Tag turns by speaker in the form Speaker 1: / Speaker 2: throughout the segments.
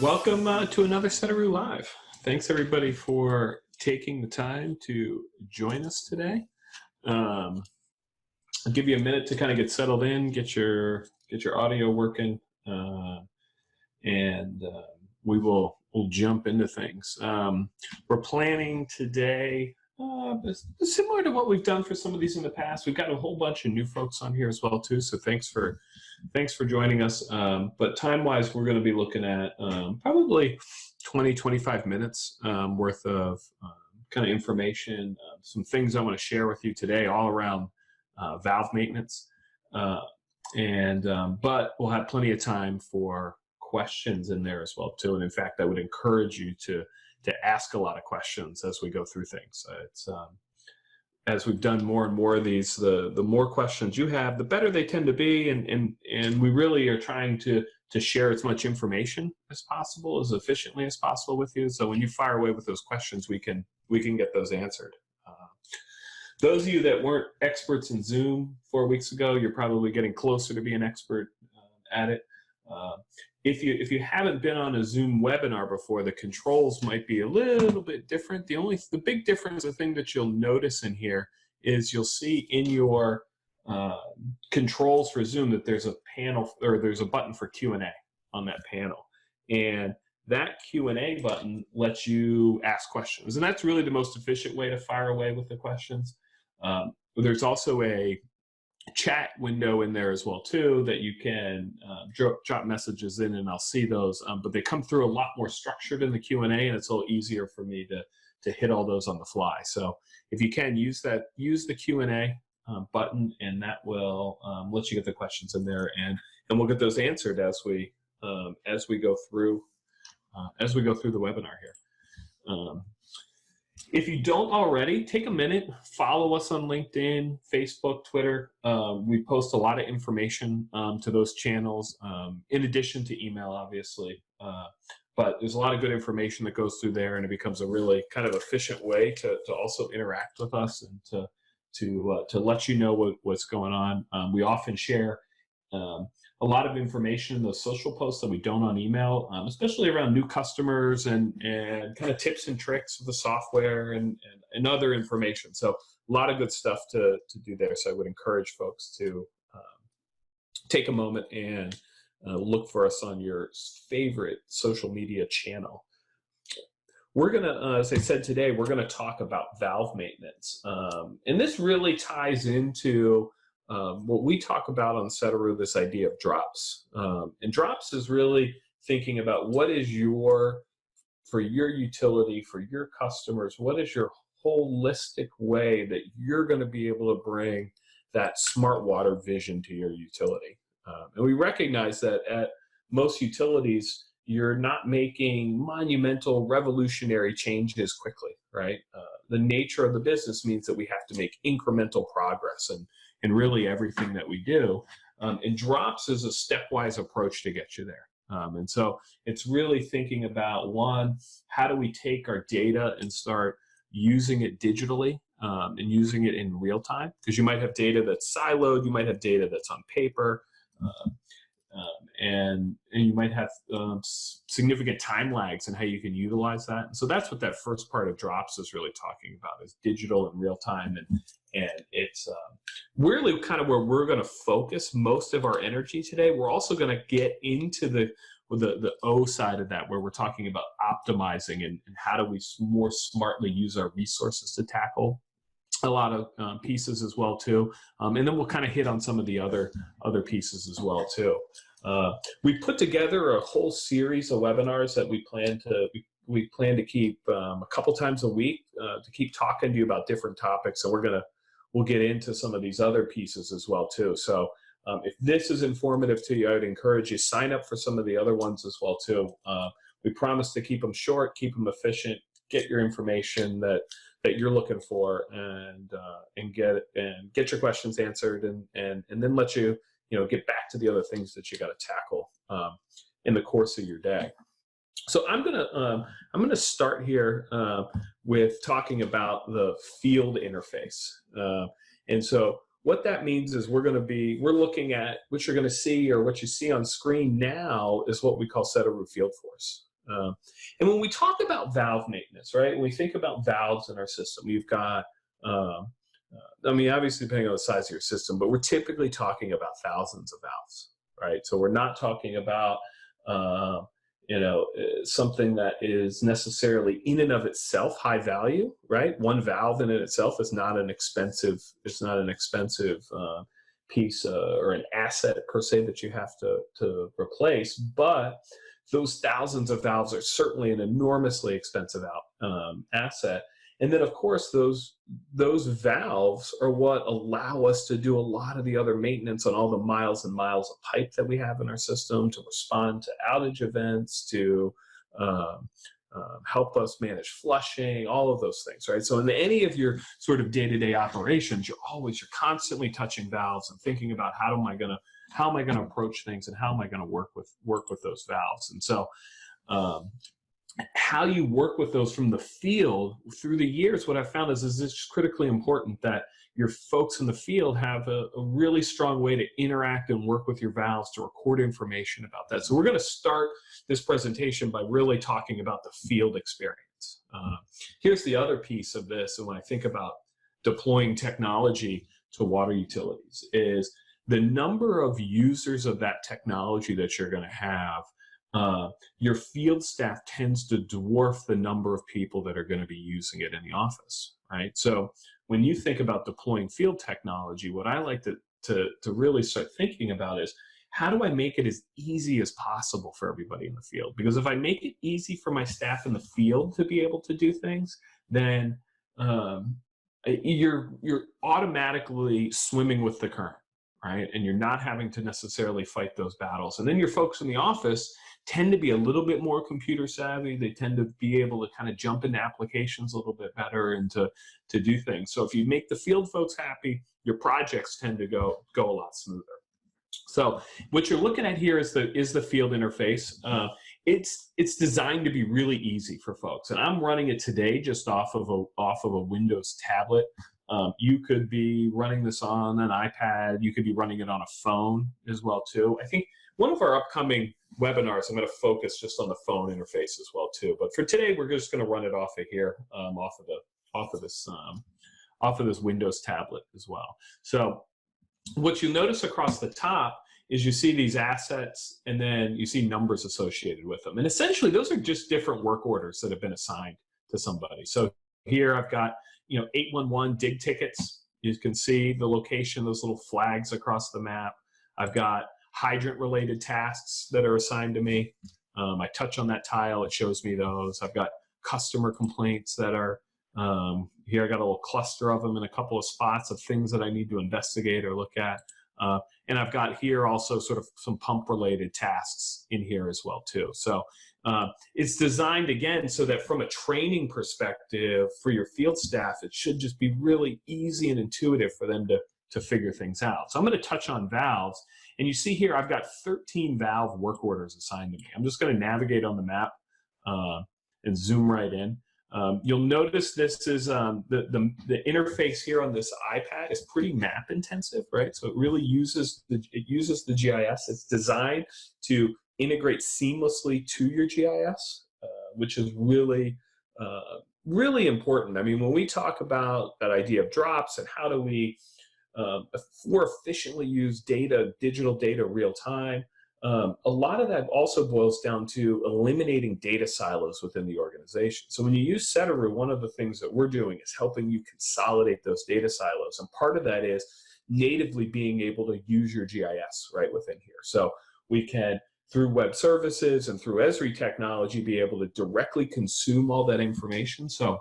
Speaker 1: Welcome to another Sedaru Live. Thanks everybody for taking the time to join us today. I'll give you a minute to kind of get settled in, get your audio working, and we'll jump into things. We're planning today similar to what we've done for some of these in the past. We've got a whole bunch of new folks on here as well too, so thanks for joining us. But time-wise, we're going to be looking at probably 20-25 minutes worth of kind of information, some things I want to share with you today all around valve maintenance. But we'll have plenty of time for questions in there as well too. And in fact, I would encourage you to ask a lot of questions as we go through things. It's as we've done more and more of these, the more questions you have, the better they tend to be, and we really are trying to share as much information as possible, as efficiently as possible with you. So when you fire away with those questions, we can get those answered. Those of you that weren't experts in Zoom 4 weeks ago, you're probably getting closer to being an expert at it. If you haven't been on a Zoom webinar before, the controls might be a little bit different. The big difference, the thing that you'll notice in here is you'll see in your controls for Zoom that there's a panel, or there's a button for Q&A on that panel, and that Q&A button lets you ask questions, and that's really the most efficient way to fire away with the questions. There's also a chat window in there as well too that you can drop messages in, and I'll see those, but they come through a lot more structured in the Q&A, and it's a little easier for me to hit all those on the fly. So if you can use the Q&A button, and that will let you get the questions in there, and we'll get those answered as we go through the webinar here. If you don't already, take a minute, follow us on LinkedIn, Facebook, Twitter. We post a lot of information to those channels, in addition to email, obviously. But there's a lot of good information that goes through there, and it becomes a really kind of efficient way to also interact with us and to let you know what's going on. We often share a lot of information in those social posts that we don't on email, especially around new customers and kind of tips and tricks of the software and other information. So a lot of good stuff to do there. So I would encourage folks to take a moment and look for us on your favorite social media channel. We're gonna, as I said today, we're gonna talk about valve maintenance. And this really ties into what we talk about on Sedaru, this idea of drops. And drops is really thinking about what is for your utility, for your customers, what is your holistic way that you're going to be able to bring that smart water vision to your utility. And we recognize that at most utilities, you're not making monumental, revolutionary changes quickly, right? The nature of the business means that we have to make incremental progress and really everything that we do. And drops is a stepwise approach to get you there. And so it's really thinking about, one, how do we take our data and start using it digitally and using it in real time? Because you might have data that's siloed, you might have data that's on paper, and you might have significant time lags in how you can utilize that. And so that's what that first part of drops is really talking about, is digital and real time. And it's really kind of where we're going to focus most of our energy today. We're also going to get into the O side of that, where we're talking about optimizing and how do we more smartly use our resources to tackle a lot of pieces as well too. And then we'll kind of hit on some of the other pieces as well too. We put together a whole series of webinars that we plan to keep a couple times a week to keep talking to you about different topics. So we'll get into some of these other pieces as well too. So if this is informative to you, I would encourage you sign up for some of the other ones as well too. We promise to keep them short, keep them efficient, get your information that you're looking for, and get your questions answered, and then let you get back to the other things that you got to tackle in the course of your day. So I'm gonna start here with talking about the field interface, and so what that means is we're looking at what you're going to see, or what you see on screen now, is what we call Sedaru Field Force. And when we talk about valve maintenance, right, when we think about valves in our system, you've got, I mean, obviously depending on the size of your system, but we're typically talking about thousands of valves, right? So we're not talking about, something that is necessarily in and of itself high value, right? One valve in and itself is not an expensive, piece or an asset per se that you have to replace, but those thousands of valves are certainly an enormously expensive asset. And then, of course, those valves are what allow us to do a lot of the other maintenance on all the miles and miles of pipe that we have in our system, to respond to outage events, to help us manage flushing, all of those things, right? So in any of your sort of day-to-day operations, you're constantly touching valves and thinking about how am I going to approach things and how am I going to work with those valves. And so how you work with those from the field through the years, what I've found is it's just critically important that your folks in the field have a really strong way to interact and work with your valves to record information about that. So we're going to start this presentation by really talking about the field experience. Here's the other piece of this, and when I think about deploying technology to water utilities, is the number of users of that technology that you're going to have. Your field staff tends to dwarf the number of people that are going to be using it in the office, right? So when you think about deploying field technology, what I like to really start thinking about is, how do I make it as easy as possible for everybody in the field? Because if I make it easy for my staff in the field to be able to do things, then you're automatically swimming with the current, right? And you're not having to necessarily fight those battles. And then your folks in the office tend to be a little bit more computer savvy. They tend to be able to kind of jump into applications a little bit better and to do things. So if you make the field folks happy, your projects tend to go a lot smoother. So what you're looking at here is the field interface. It's designed to be really easy for folks, and I'm running it today just off of a Windows tablet. You could be running this on an iPad. You could be running it on a phone as well too. I think one of our upcoming webinars, I'm going to focus just on the phone interface as well too. But for today, we're just going to run it off of here, off of this Windows tablet as well. So what you notice across the top is you see these assets, and then you see numbers associated with them. And essentially, those are just different work orders that have been assigned to somebody. So here I've got 811 dig tickets. You can see the location, those little flags across the map. I've got hydrant-related tasks that are assigned to me. I touch on that tile, it shows me those. I've got customer complaints that are here. I got a little cluster of them in a couple of spots of things that I need to investigate or look at. And I've got here also sort of some pump-related tasks in here as well too. So it's designed, again, so that from a training perspective for your field staff, it should just be really easy and intuitive for them to figure things out. So I'm going to touch on valves. And you see here, I've got 13 valve work orders assigned to me. I'm just going to navigate on the map and zoom right in. You'll notice this is the interface here on this iPad is pretty map intensive, right? So it really uses the GIS. It's designed to integrate seamlessly to your GIS, which is really important. I mean, when we talk about that idea of drops and how do we more efficiently use digital data real time, a lot of that also boils down to eliminating data silos within the organization. So when you use Sedaru, one of the things that we're doing is helping you consolidate those data silos. And part of that is natively being able to use your GIS right within here. So we can, through web services and through Esri technology, be able to directly consume all that information. So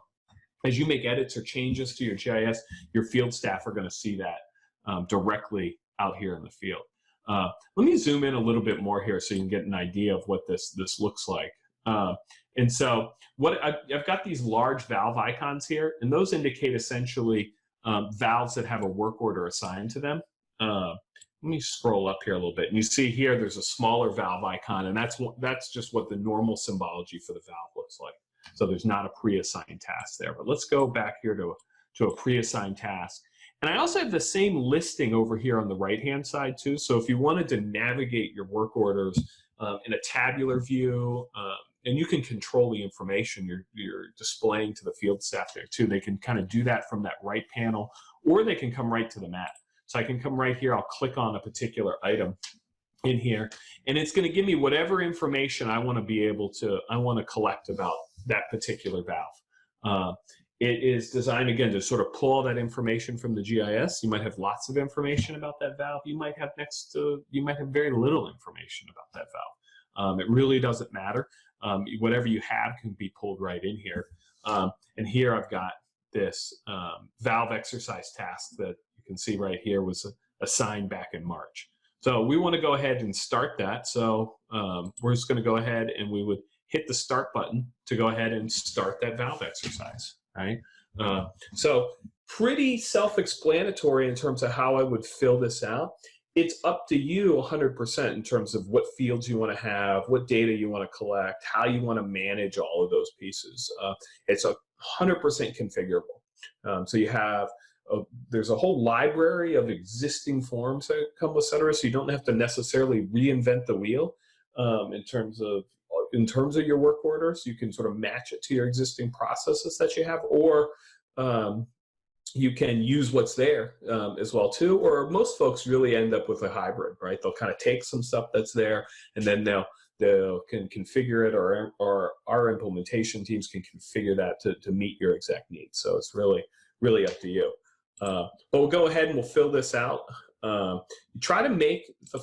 Speaker 1: as you make edits or changes to your GIS, your field staff are going to see that directly out here in the field. Let me zoom in a little bit more here so you can get an idea of what this looks like. And so what I've got these large valve icons here, and those indicate essentially valves that have a work order assigned to them. Let me scroll up here a little bit, and you see here there's a smaller valve icon, and that's just what the normal symbology for the valve looks like. So there's not a pre-assigned task there. But let's go back here to a pre-assigned task. And I also have the same listing over here on the right-hand side too. So if you wanted to navigate your work orders in a tabular view, and you can control the information you're displaying to the field staff there too. They can kind of do that from that right panel, or they can come right to the map. So I can come right here, I'll click on a particular item in here, and it's going to give me whatever information I want to collect about that particular valve. It is designed, again, to sort of pull all that information from the GIS. You might have lots of information about that valve. You might have very little information about that valve. It really doesn't matter. Whatever you have can be pulled right in here. And here I've got this valve exercise task that you can see right here was assigned back in March. So we want to go ahead and start that. So we're just going to go ahead and we would hit the start button to go ahead and start that valve exercise, right? So pretty self-explanatory in terms of how I would fill this out. It's up to you 100% in terms of what fields you want to have, what data you want to collect, how you want to manage all of those pieces. It's 100% configurable. So you have there's a whole library of existing forms that come with Sedaru, so you don't have to necessarily reinvent the wheel in terms of your work orders. You can sort of match it to your existing processes that you have, or you can use what's there as well too. Or most folks really end up with a hybrid, right? They'll kind of take some stuff that's there, and then they can configure it, or our implementation teams can configure that to meet your exact needs. So it's really up to you. But we'll go ahead and we'll fill this out. Try to make the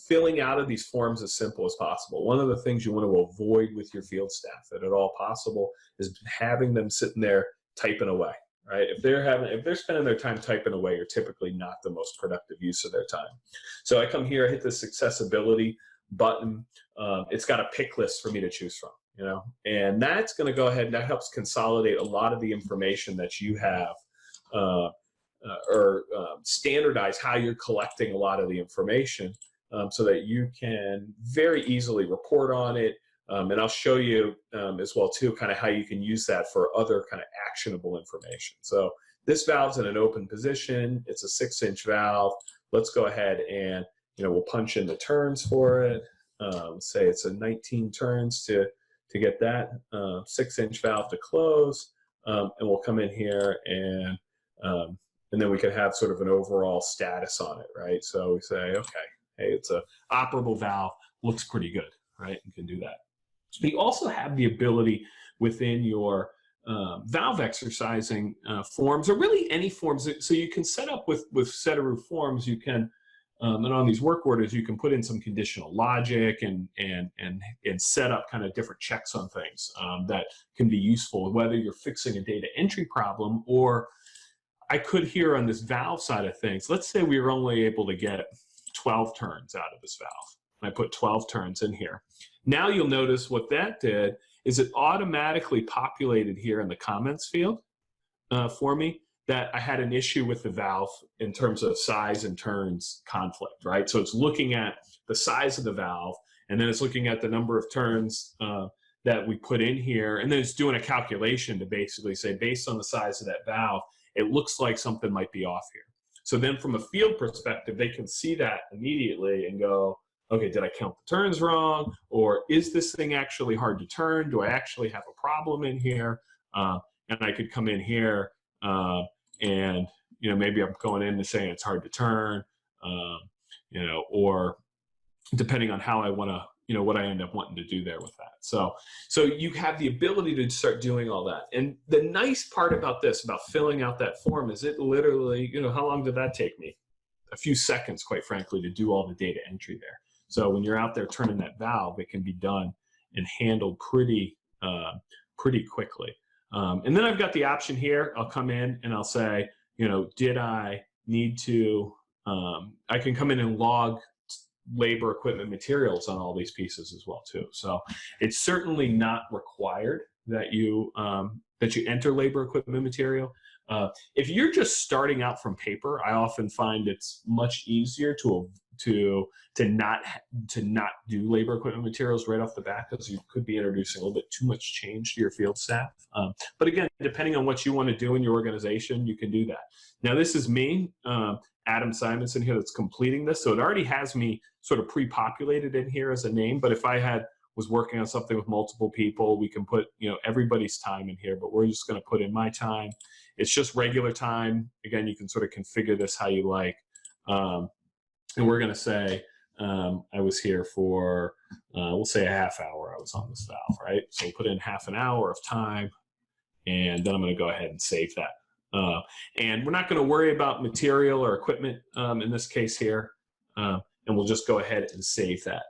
Speaker 1: filling out of these forms as simple as possible. One of the things you want to avoid with your field staff, if at all possible, is having them sitting there typing away, right? If they're spending their time typing away, you're typically not the most productive use of their time. So I come here, I hit this accessibility button. It's got a pick list for me to choose from, you know, and that's going to go ahead and that helps consolidate a lot of the information that you have, or standardize how you're collecting a lot of the information, so that you can very easily report on it. And I'll show you as well too kind of how you can use that for other kind of actionable information. So this valve's in an open position. It's a 6-inch valve. Let's go ahead and, you know, we'll punch in the turns for it. Say it's a 19 turns to get that 6-inch valve to close. And we'll come in here and then we can have sort of an overall status on it, right? So we say, okay, hey, it's a operable valve, looks pretty good, right? You can do that. You also have the ability within your valve exercising forms, or really any forms. So you can set up with Sedaru forms, you can, and on these work orders, you can put in some conditional logic and set up kind of different checks on things that can be useful, whether you're fixing a data entry problem, or I could here on this valve side of things, let's say we were only able to get 12 turns out of this valve. I put 12 turns in here. Now you'll notice what that did is it automatically populated here in the comments field for me that I had an issue with the valve in terms of size and turns conflict, right? So it's looking at the size of the valve, and then it's looking at the number of turns that we put in here, and then it's doing a calculation to basically say, based on the size of that valve, it looks like something might be off here. So then from a field perspective, they can see that immediately and go, okay, did I count the turns wrong? Or is this thing actually hard to turn? Do I actually have a problem in here? And I could come in here and, you know, maybe I'm going in and saying it's hard to turn, you know, or depending on how I want to, you know, what I end up wanting to do there with that. So you have the ability to start doing all that. And the nice part about this, about filling out that form, is it literally, you know, how long did that take me? A few seconds, quite frankly, to do all the data entry there. So when you're out there turning that valve, it can be done and handled pretty quickly. And then I've got the option here. I'll come in and I'll say, you know, did I need to, I can come in and log labor, equipment, materials on all these pieces as well too. So it's certainly not required that you enter labor, equipment, material. If you're just starting out from paper, I often find it's much easier to not do labor, equipment, materials right off the bat, because you could be introducing a little bit too much change to your field staff. But again, depending on what you want to do in your organization, you can do that. Now this is me, Adam Simonson here, that's completing this. So it already has me sort of pre-populated in here as a name, but if I had was working on something with multiple people, we can put, you know, everybody's time in here, but we're just going to put in my time. It's just regular time. Again, you can sort of configure this how you like. And we're going to say, I was here for, we'll say a half hour I was on this valve, right? So we'll put in half an hour of time, and then I'm going to go ahead and save that. And we're not going to worry about material or equipment in this case here, and we'll just go ahead and save that.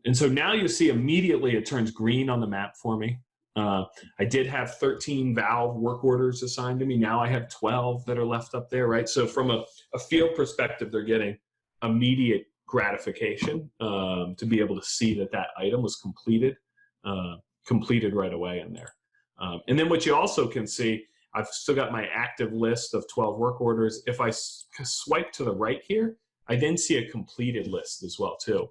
Speaker 1: And so now you see immediately it turns green on the map for me. I did have 13 valve work orders assigned to me. Now I have 12 that are left up there, right? So from a field perspective, they're getting immediate gratification to be able to see that that item was completed right away in there. And then what you also can see, I've still got my active list of 12 work orders. If I swipe to the right here, I then see a completed list as well too.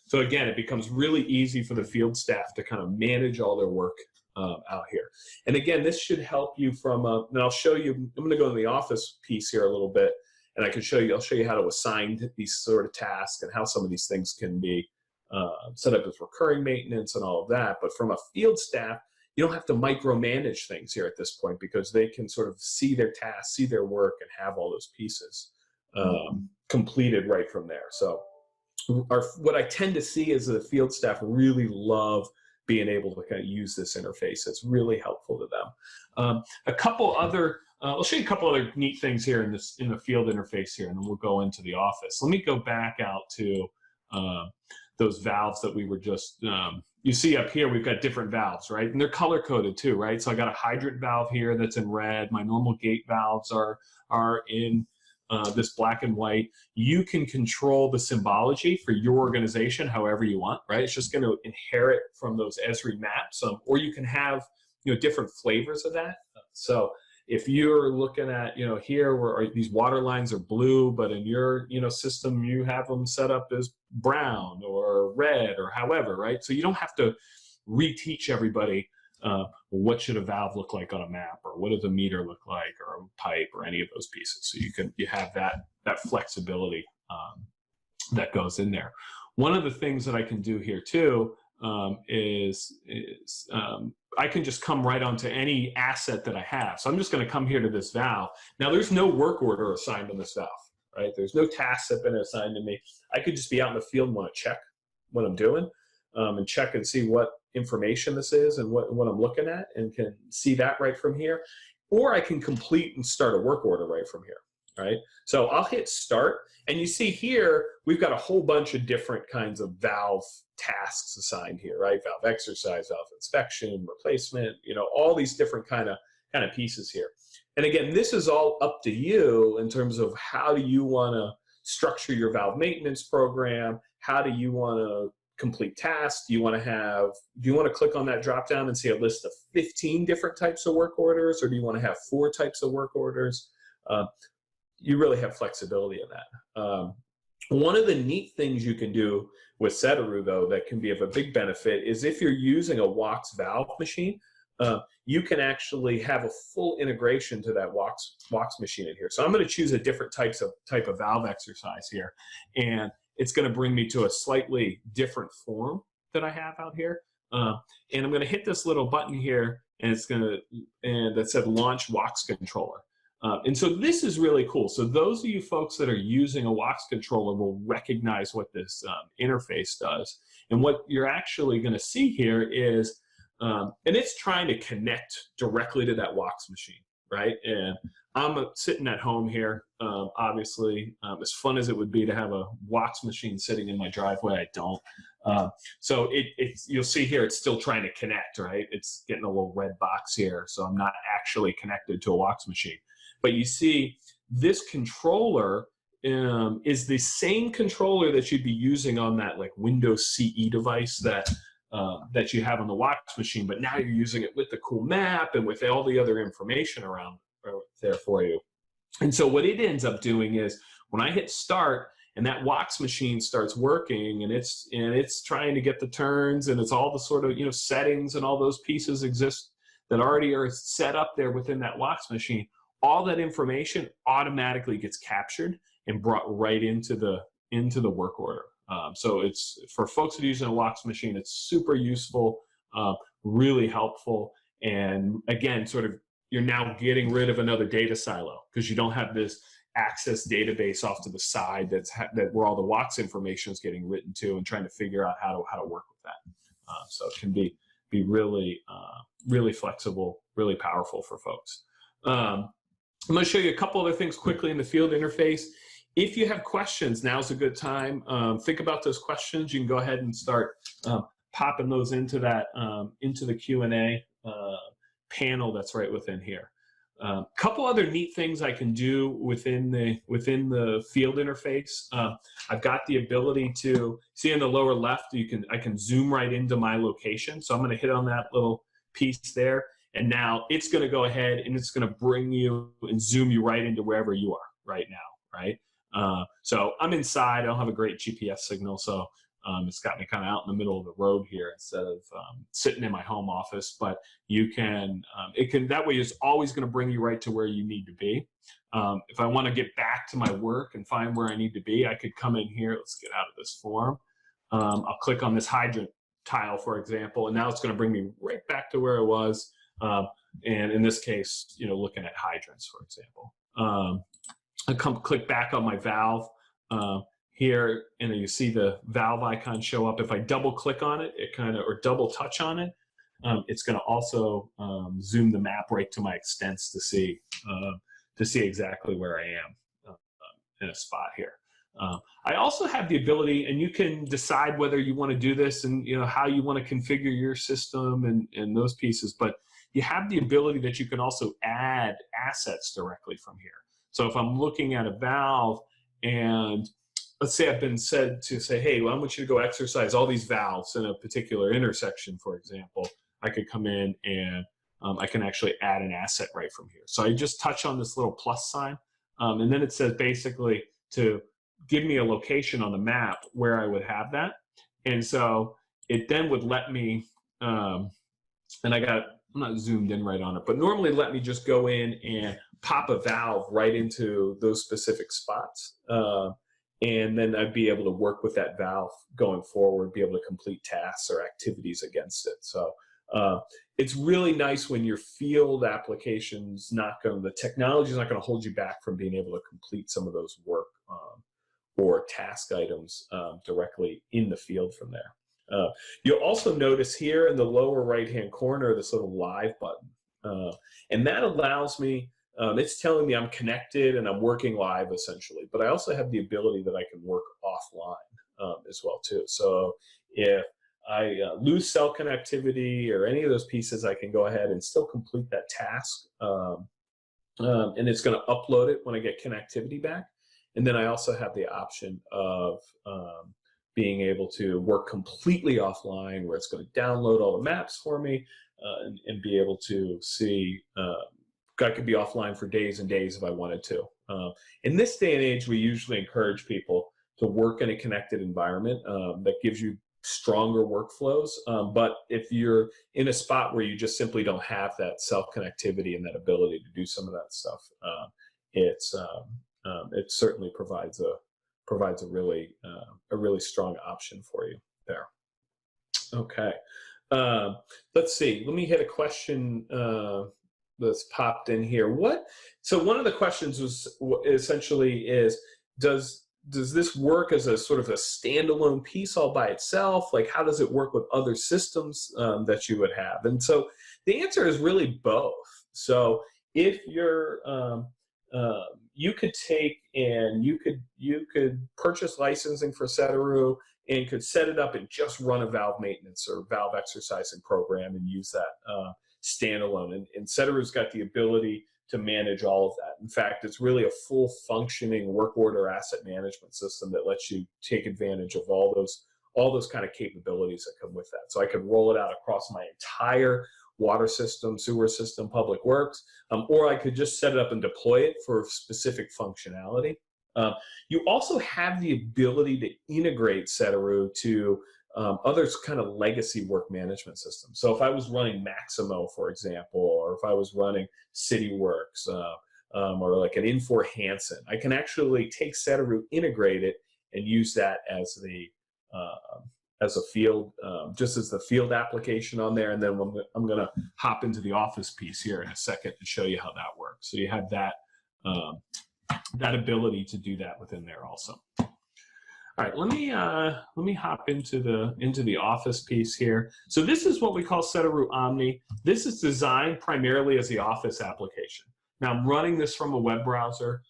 Speaker 1: So again, it becomes really easy for the field staff to kind of manage all their work out here. And again, this should help you from, and I'll show you, I'm going to go in the office piece here a little bit, and I'll show you how to assign these sort of tasks and how some of these things can be set up as recurring maintenance and all of that. But from a field staff, you don't have to micromanage things here at this point, because they can sort of see their tasks, see their work, and have all those pieces completed right from there. So what I tend to see is the field staff really love being able to kind of use this interface. It's really helpful to them. A couple other, I'll show you a couple other neat things here in the field interface here, and then we'll go into the office. Let me go back out to those valves that we were just, you see up here, we've got different valves, right? And they're color coded too, right? So I got a hydrant valve here that's in red. My normal gate valves are in this black and white. You can control the symbology for your organization however you want, right? It's just going to inherit from those Esri maps, or you can have, you know, different flavors of that. So if you're looking at, you know, here where these water lines are blue, but in your, you know, system you have them set up as brown or red or however, right? So you don't have to reteach everybody what should a valve look like on a map, or what does a meter look like, or a pipe, or any of those pieces. So you have that flexibility that goes in there. One of the things that I can do here too is I can just come right onto any asset that I have. So I'm just going to come here to this valve. Now there's no work order assigned on this valve, right? There's no tasks that have been assigned to me. I could just be out in the field and want to check what I'm doing, and check and see what information this is and what I'm looking at, and can see that right from here. Or I can complete and start a work order right from here, right? So I'll hit start, and you see here, we've got a whole bunch of different kinds of valve tasks assigned here, right? Valve exercise, valve inspection, replacement, you know, all these different kind of pieces here. And again, this is all up to you in terms of how do you want to structure your valve maintenance program? How do you want to complete tasks? Do you want to click on that drop down and see a list of 15 different types of work orders, or do you want to have 4 types of work orders? You really have flexibility in that. One of the neat things you can do with Sedaru, though, that can be of a big benefit is if you're using a Wachs Valve machine, you can actually have a full integration to that Wachs machine in here. So I'm going to choose a different type of valve exercise here, and it's going to bring me to a slightly different form that I have out here. And I'm going to hit this little button here, and that said launch Wachs controller. And so this is really cool. So those of you folks that are using a Wachs controller will recognize what this interface does. And what you're actually going to see here is, and it's trying to connect directly to that Wachs machine, right? And I'm sitting at home here. Obviously, as fun as it would be to have a Wachs machine sitting in my driveway, I don't. So you'll see here, it's still trying to connect, right? It's getting a little red box here, so I'm not actually connected to a Wachs machine. But you see, this controller is the same controller that you'd be using on that like Windows CE device that you have on the Wachs machine, but now you're using it with the cool map and with all the other information around there for you. And so what it ends up doing is when I hit start and that Wachs machine starts working, and it's trying to get the turns, and it's all the sort of, you know, settings and all those pieces exist that already are set up there within that Wachs machine, all that information automatically gets captured and brought right into the work order. So it's for folks that are using a Wachs machine, it's super useful, really helpful. And again, sort of, you're now getting rid of another data silo because you don't have this access database off to the side that where all the Wachs information is getting written to, and trying to figure out how to work with that. So it can be really really flexible, really powerful for folks. I'm going to show you a couple other things quickly in the field interface. If you have questions, now's a good time. Think about those questions. You can go ahead and start popping those into that into the Q&A panel that's right within here. Couple other neat things I can do within the field interface. I've got the ability to see in the lower left. I can zoom right into my location. So I'm going to hit on that little piece there, and now it's going to go ahead and it's going to bring you and zoom you right into wherever you are right now, right? So I'm inside. I don't have a great GPS signal, so it's got me kind of out in the middle of the road here instead of sitting in my home office. But you can, that way it's always going to bring you right to where you need to be. If I want to get back to my work and find where I need to be, I could come in here. Let's get out of this form. I'll click on this hydrant tile, for example, and now it's going to bring me right back to where I was. And in this case, looking at hydrants, for example. I click back on my valve here, and you see the valve icon show up. If I double click on it, or double touch on it, it's going to also zoom the map right to my extents to see exactly where I am in a spot here. I also have the ability, and you can decide whether you want to do this and how you want to configure your system and those pieces, but you have the ability that you can also add assets directly from here. So if I'm looking at a valve, and let's say I've been said to say, hey, well, I want you to go exercise all these valves in a particular intersection, for example, I could come in and I can actually add an asset right from here. So I just touch on this little plus sign, and then it says basically to give me a location on the map where I would have that. And so it then would let me, and I'm not zoomed in right on it, but normally let me just go in and pop a valve right into those specific spots. And then I'd be able to work with that valve going forward, be able to complete tasks or activities against it. So it's really nice when your field application's the technology is not going to hold you back from being able to complete some of those work or task items directly in the field from there. You'll also notice here in the lower right-hand corner this little live button. And that allows me, it's telling me I'm connected and I'm working live essentially, but I also have the ability that I can work offline as well too. So if I lose cell connectivity or any of those pieces, I can go ahead and still complete that task. And it's going to upload it when I get connectivity back. And then I also have the option of being able to work completely offline, where it's going to download all the maps for me and be able to see. I could be offline for days and days if I wanted to. In this day and age, we usually encourage people to work in a connected environment that gives you stronger workflows. But if you're in a spot where you just simply don't have that self-connectivity and that ability to do some of that stuff, it certainly provides a really strong option for you there. Okay, let's see. Let me hit a question that's popped in here. So one of the questions was essentially is, does this work as a sort of a standalone piece all by itself? Like, how does it work with other systems that you would have? And so the answer is really both. So if you're you could take and you could purchase licensing for Sedaru and could set it up and just run a valve maintenance or valve exercising program and use that standalone. And Sedaru's got the ability to manage all of that. In fact, it's really a full functioning work order asset management system that lets you take advantage of all those kind of capabilities that come with that. So I could roll it out across my entire water system, sewer system, public works, or I could just set it up and deploy it for specific functionality. You also have the ability to integrate Sedaru to other kind of legacy work management systems. So if I was running Maximo, for example, or if I was running CityWorks or like an Infor Hansen, I can actually take Sedaru, integrate it, and use that as the as a field, just as the field application on there. And then I'm going to hop into the office piece here in a second to show you how that works. So you have that, that ability to do that within there also. All right, let me hop into the office piece here. So this is what we call Sedaru Omni. This is designed primarily as the office application. Now I'm running this from a web browser.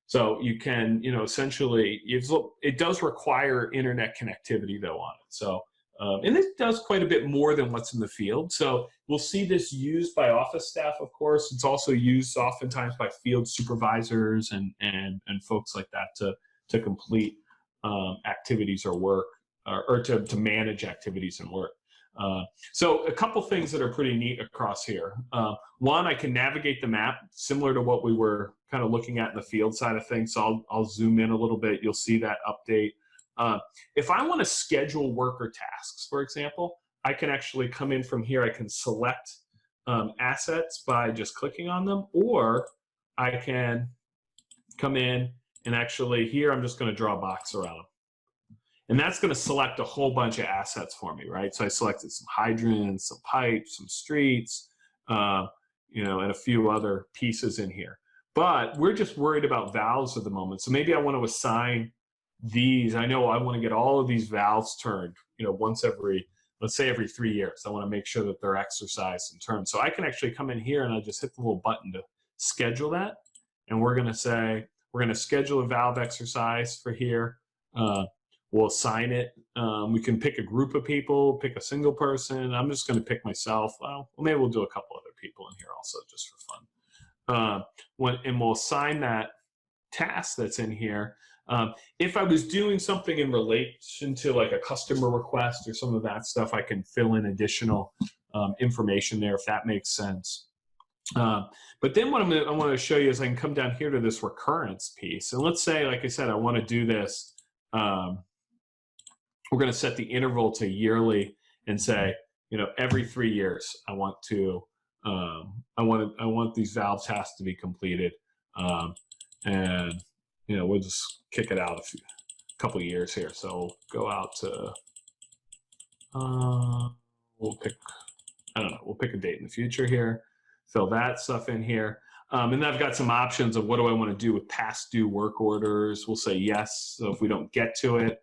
Speaker 1: So you can, essentially, it does require internet connectivity though on it. So, and it does quite a bit more than what's in the field. So we'll see this used by office staff, of course. It's also used oftentimes by field supervisors and folks like that to complete activities or work, or to manage activities and work. So a couple things that are pretty neat across here. One, I can navigate the map similar to what we were kind of looking at in the field side of things. So I'll zoom in a little bit. You'll see that update. If I want to schedule worker tasks, for example, I can actually come in from here. I can select assets by just clicking on them, or I can come in and actually here, I'm just going to draw a box around them. And that's going to select a whole bunch of assets for me, right? So I selected some hydrants, some pipes, some streets, and a few other pieces in here. But we're just worried about valves at the moment. So maybe I want to assign these. I know I want to get all of these valves turned, once every, let's say every 3 years. I want to make sure that they're exercised and turned. So I can actually come in here and I just hit the little button to schedule that. And we're going to say, we're going to schedule a valve exercise for here. We'll assign it. We can pick a group of people, pick a single person. I'm just going to pick myself. Well, maybe we'll do a couple other people in here also just for fun. And we'll assign that task that's in here. If I was doing something in relation to like a customer request or some of that stuff, I can fill in additional information there if that makes sense. But then what I want to show you is I can come down here to this recurrence piece. And let's say, like I said, I want to do this. We're going to set the interval to yearly and say, every 3 years, I want these valve tasks to be completed. And, we'll just kick it out a couple of years here. So we'll go out to, we'll pick a date in the future here, fill that stuff in here. And then I've got some options of what do I want to do with past due work orders. We'll say yes. So if we don't get to it,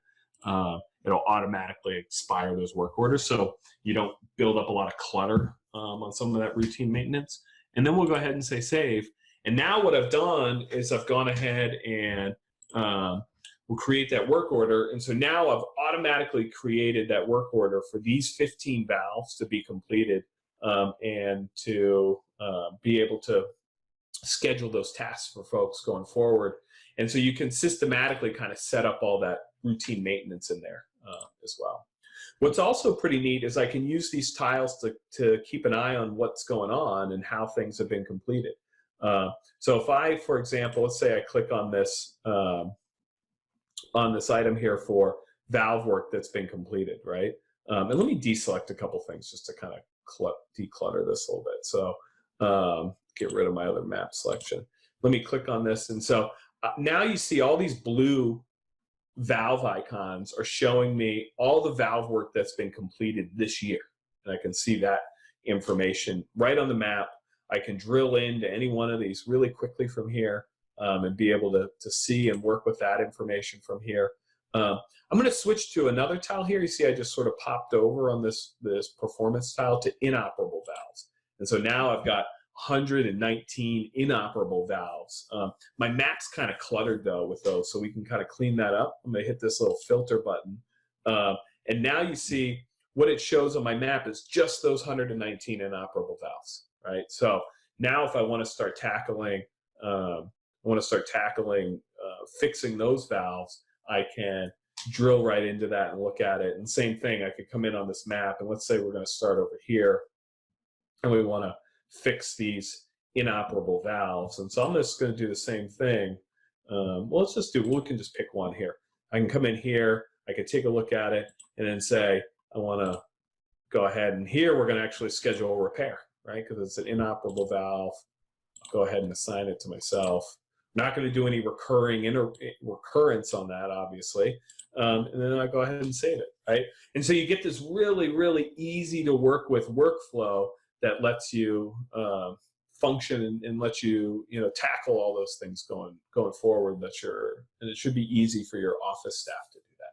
Speaker 1: it'll automatically expire those work orders. So you don't build up a lot of clutter on some of that routine maintenance. And then we'll go ahead and say save. And now what I've done is I've gone ahead and we'll create that work order. And so now I've automatically created that work order for these 15 valves to be completed and to be able to schedule those tasks for folks going forward. And so you can systematically kind of set up all that routine maintenance in there as well. What's also pretty neat is I can use these tiles to keep an eye on what's going on and how things have been completed. So if I, for example, let's say I click on this item here for valve work that's been completed, right? And let me deselect a couple things just to kind of declutter this a little bit. So get rid of my other map selection. Let me click on this. And so now you see all these blue valve icons are showing me all the valve work that's been completed this year. And I can see that information right on the map. I can drill into any one of these really quickly from here and be able to see and work with that information from here. I'm going to switch to another tile here. You see I just sort of popped over on this performance tile to inoperable valves. And so now I've got 119 inoperable valves. My map's kind of cluttered though with those, so we can kind of clean that up. I'm going to hit this little filter button. And now you see what it shows on my map is just those 119 inoperable valves, right? So now if I want to start tackling, fixing those valves, I can drill right into that and look at it. And same thing, I could come in on this map and let's say we're going to start over here and we want to fix these inoperable valves. And so I'm just going to do the same thing. Well, we can just pick one here. I can come in here, I can take a look at it and then say, I want to go ahead and here we're going to actually schedule a repair, right? Because it's an inoperable valve. I'll go ahead and assign it to myself. I'm not going to do any recurrence on that, obviously. and then I go ahead and save it, right? And so you get this really, really easy to work with workflow that lets you function and lets you, tackle all those things going forward. And it should be easy for your office staff to do that.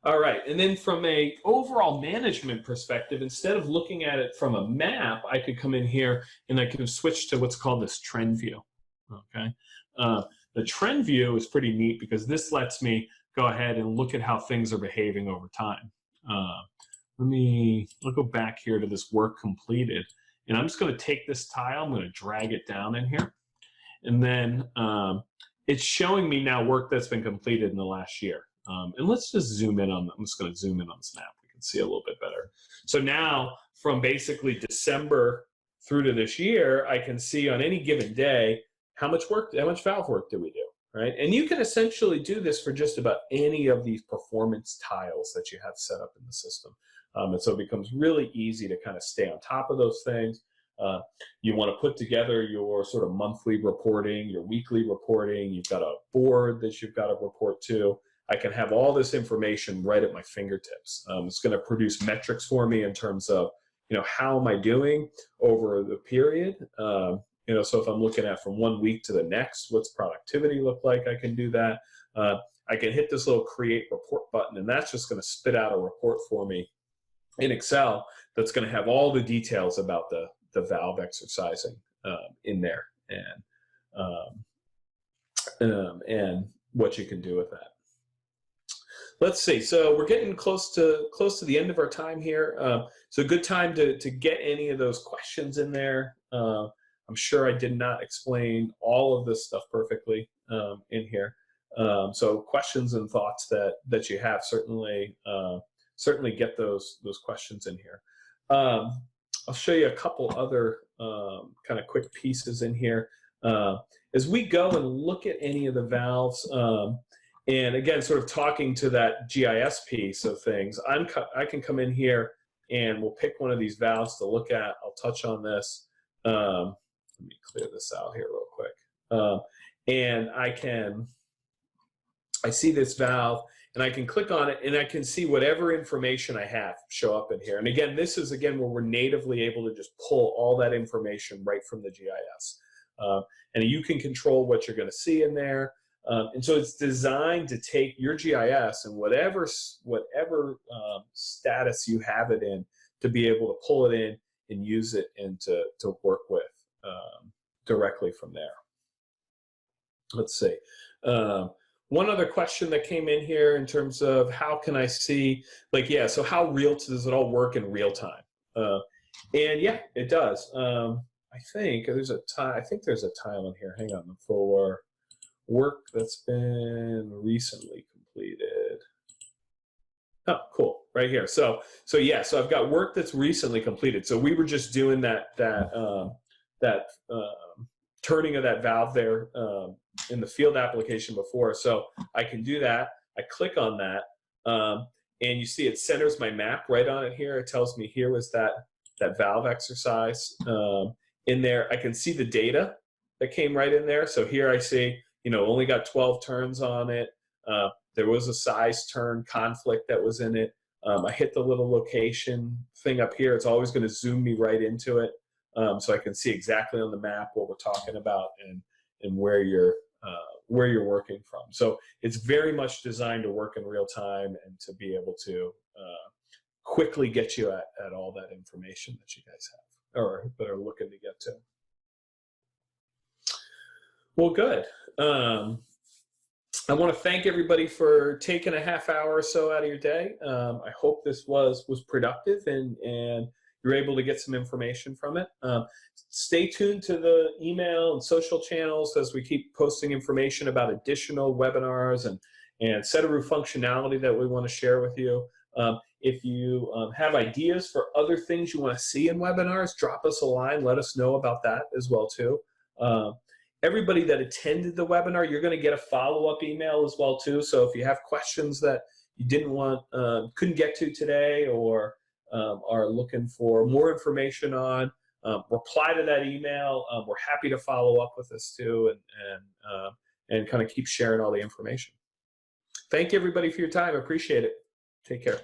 Speaker 1: All right, and then from a overall management perspective, instead of looking at it from a map, I could come in here and I could switch to what's called this trend view. Okay, the trend view is pretty neat because this lets me go ahead and look at how things are behaving over time. I'll go back here to this work completed, and I'm just going to take this tile, I'm going to drag it down in here, and then it's showing me now work that's been completed in the last year. And let's just zoom in on, I'm just going to zoom in on this map. We can see a little bit better. So now from basically December through to this year, I can see on any given day how much valve work did we do, right? And you can essentially do this for just about any of these performance tiles that you have set up in the system. And so it becomes really easy to kind of stay on top of those things. You want to put together your sort of monthly reporting, your weekly reporting. You've got a board that you've got to report to. I can have all this information right at my fingertips. It's going to produce metrics for me in terms of, how am I doing over the period? So if I'm looking at from 1 week to the next, what's productivity look like? I can do that. I can hit this little create report button, and that's just going to spit out a report for me in Excel that's going to have all the details about the valve exercising in there and what you can do with that. Let's see. So we're getting close to the end of our time here. So a good time to get any of those questions in there. I'm sure I did not explain all of this stuff perfectly in here. So questions and thoughts that you have, certainly get those questions in here. I'll show you a couple other kind of quick pieces in here. As we go and look at any of the valves, and again, sort of talking to that GIS piece of things, I can come in here and we'll pick one of these valves to look at. I'll touch on this. Let me clear this out here real quick. And I see this valve and I can click on it and I can see whatever information I have show up in here. And again, this is where we're natively able to just pull all that information right from the GIS. And you can control what you're going to see in there. And so it's designed to take your GIS and whatever status you have it in to be able to pull it in and use it and to work with directly from there. Let's see. One other question that came in here in terms of how can I see, so how does it all work in real time? And yeah, it does. I think there's a tile in here. Hang on, for work that's been recently completed. Oh, cool, right here. So I've got work that's recently completed. So we were just doing that turning of that valve there in the field application before. So I can do that. I click on that, and you see it centers my map right on it here. It tells me here was that valve exercise in there. I can see the data that came right in there. So here I see, only got 12 turns on it. There was a size turn conflict that was in it. I hit the little location thing up here. It's always going to zoom me right into it. So I can see exactly on the map what we're talking about and where you're working from. So it's very much designed to work in real time and to be able to quickly get you at all that information that you guys have or that are looking to get to. Well, good. I want to thank everybody for taking a half hour or so out of your day. I hope this was productive and you're able to get some information from it. Stay tuned to the email and social channels as we keep posting information about additional webinars and Sedaru functionality that we want to share with you. If you have ideas for other things you want to see in webinars, drop us a line. Let us know about that as well too. Everybody that attended the webinar, you're going to get a follow-up email as well too. So if you have questions that you couldn't get to today or are looking for more information on, reply to that email. We're happy to follow up with this too and kind of keep sharing all the information. Thank you, everybody, for your time. Appreciate it. Take care.